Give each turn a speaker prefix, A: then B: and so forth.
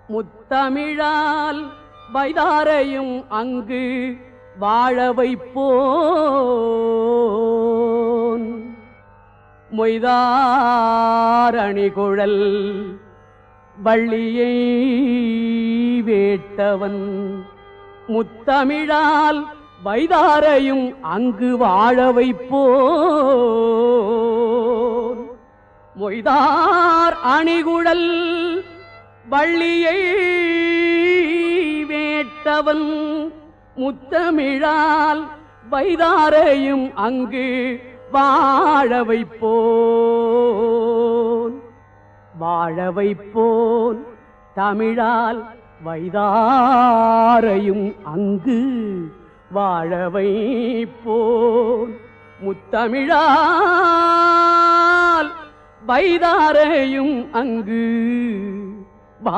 A: முத்தமிழால் வைதாரையும் அங்கு வாழ வைப்போன் மொய்தார் அணிகுழல் வள்ளியை வேட்டவன் முத்தமிழால் வைதாரையும் அங்கு வாழ வைப்போன் மொய்தார் அணிகுழல் வள்ளியை வேட்டவன் முத்தமிழால் வைதாரையும் அங்கு வாழ வைப்போன் வாழ வைப்போன் தமிழால் வைதாரையும் அங்கு வாழ வைப்போன் முத்தமிழால் வைதாரையும் அங்கு